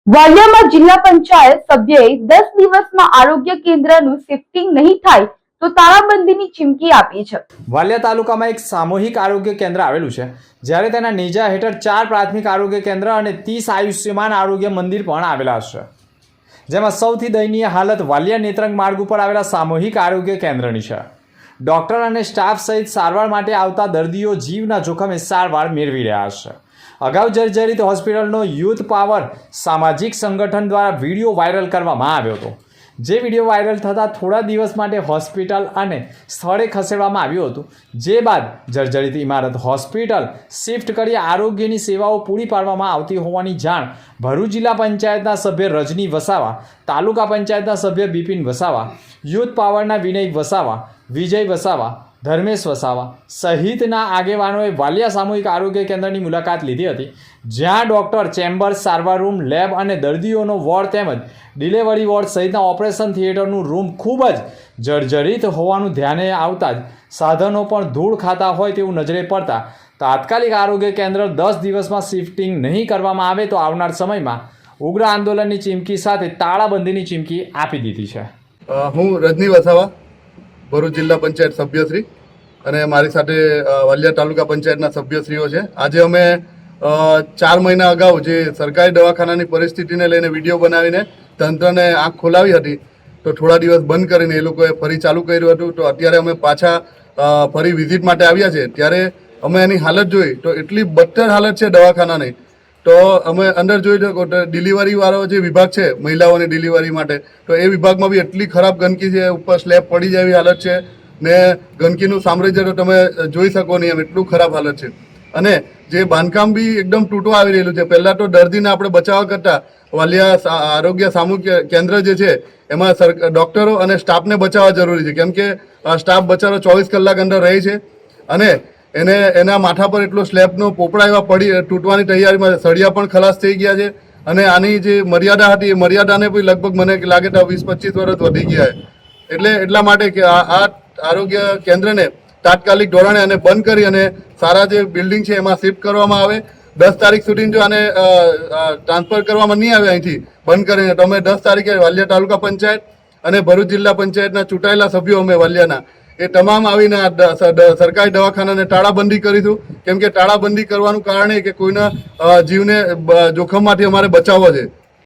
વાલિયામાં જિલ્લા પંચાયત સભ્યએ 10 દિવસમાં આરોગ્ય કેન્દ્રનું શિફ્ટિંગ નહીં થાય તો તાળાબંધીની ચીમકી આપી છે। વાલિયા તાલુકામાં એક સામૂહિક આરોગ્ય કેન્દ્ર આવેલું છે, જ્યારે તેના નેજા હેઠળ 4 પ્રાથમિક આરોગ્ય કેન્દ્ર અને 30 આયુષ્યમાન આરોગ્ય મંદિર પણ આવેલા છે, જેમાં સૌથી દયનીય હાલત વાલિયા નેત્રંગ માર્ગ ઉપર આવેલા સામૂહિક આરોગ્ય કેન્દ્રની છે। ડોક્ટર અને સ્ટાફ સહિત સારવાર માટે આવતા દર્દીઓ જીવના જોખમે સારવાર મેળવી રહ્યા છે। અગાઉ જર્જરિત હોસ્પિટલનો યુથ પાવર સામાજિક સંગઠન દ્વારા વિડીયો વાયરલ કરવામાં આવ્યો હતો, જે વિડીયો વાયરલ થતાં થોડા દિવસ માટે હોસ્પિટલ અને સ્થળે ખસેડવામાં આવ્યું હતું, જે બાદ જર્જરિત ઇમારત હોસ્પિટલ શિફ્ટ કરી આરોગ્યની સેવાઓ પૂરી પાડવામાં આવતી હોવાની જાણ ભરૂચ જિલ્લા પંચાયતના સભ્ય રજની વસાવા, તાલુકા પંચાયતના સભ્ય બિપિન વસાવા, યુથ પાવરના વિનય વસાવા, વિજય વસાવા, ધર્મેશ વસાવા સહિતના આગેવાનોએ વાલિયા સામૂહિક આરોગ્ય કેન્દ્રની મુલાકાત લીધી હતી, જ્યાં ડૉક્ટર, ચેમ્બર, સારવાર રૂમ, લેબ અને દર્દીઓનો વોર્ડ તેમજ ડિલિવરી વોર્ડ સહિતના ઓપરેશન થિયેટરનું રૂમ ખૂબ જ જર્જરિત હોવાનું ધ્યાને આવતા જ સાધનો પણ ધૂળ ખાતા હોય તેવું નજરે પડતા તાત્કાલિક આરોગ્ય કેન્દ્ર 10 દિવસમાં શિફ્ટિંગ નહીં કરવામાં આવે તો આવનાર સમયમાં ઉગ્ર આંદોલનની ચીમકી સાથે તાળાબંધીની ચીમકી આપી દીધી છે। હું રજની વસાવા, ભરૂચ જિલ્લા પંચાયત સભ્યશ્રી, અને મારી સાથે વાલિયા તાલુકા પંચાયતના સભ્યશ્રીઓ છે। આજે અમે 4 મહિના અગાઉ જે સરકારી દવાખાનાની પરિસ્થિતિને લઈને વિડીયો બનાવીને તંત્રને આંખ ખોલાવી હતી, તો થોડા દિવસ બંધ કરીને એ લોકોએ ફરી ચાલુ કર્યું હતું। તો અત્યારે અમે પાછા ફરી વિઝિટ માટે આવ્યા છે, ત્યારે અમે એની હાલત જોઈ તો એટલી બદતર હાલત છે દવાખાનાની। તો અમે અંદર જોયું તો ડિલિવરીવાળો જે વિભાગ છે મહિલાઓની ડિલિવરી માટે, તો એ વિભાગમાં બી એટલી ખરાબ ગંદકી છે, ઉપર સ્લેબ પડી જાય એવી હાલત છે ને ગંદકીનું સામ્રાજ્ય તો તમે જોઈ શકો નહીં એમ એટલું ખરાબ હાલત છે। અને જે બાંધકામ બી એકદમ તૂટવા આવી રહેલું છે। પહેલાં તો દર્દીને આપણે બચાવવા કરતાં વાલિયા આરોગ્ય સામૂહિક કેન્દ્ર જે છે એમાં ડૉક્ટરો અને સ્ટાફને બચાવવા જરૂરી છે, કેમ કે સ્ટાફ બચારો 24 કલાક અંદર રહે છે અને એના માથા પર એટલો સ્લેબનો પોપડા એવા તૂટવાની તૈયારીમાં, સળિયા પણ ખલાસ થઈ ગયા છે અને આની જે મર્યાદા હતી એ મર્યાદાને બી લગભગ મને લાગે તો 20-25 વર્ષ વધી ગયા છે। એટલા માટે કે આ આરોગ્ય કેન્દ્રને તાત્કાલિક ધોરણે અને બંધ કરી અને સારા જે બિલ્ડિંગ છે એમાં શિફ્ટ કરવામાં આવે। 10 તારીખ સુધી જો આને ટ્રાન્સફર કરવામાં નહીં આવે અહીંથી બંધ કરીને, તો અમે 10 તારીખે વાલિયા તાલુકા પંચાયત અને ભરૂચ જિલ્લા પંચાયતના ચૂંટાયેલા સભ્યો અમે વાલિયાના એ તમામ આવીને સરકારી દવાખાનાને તાળાબંધી કરીશું, કેમ કે તાળાબંધી કરવાનું કારણ એ કે કોઈના જીવને જોખમમાંથી અમારે બચાવવો છે।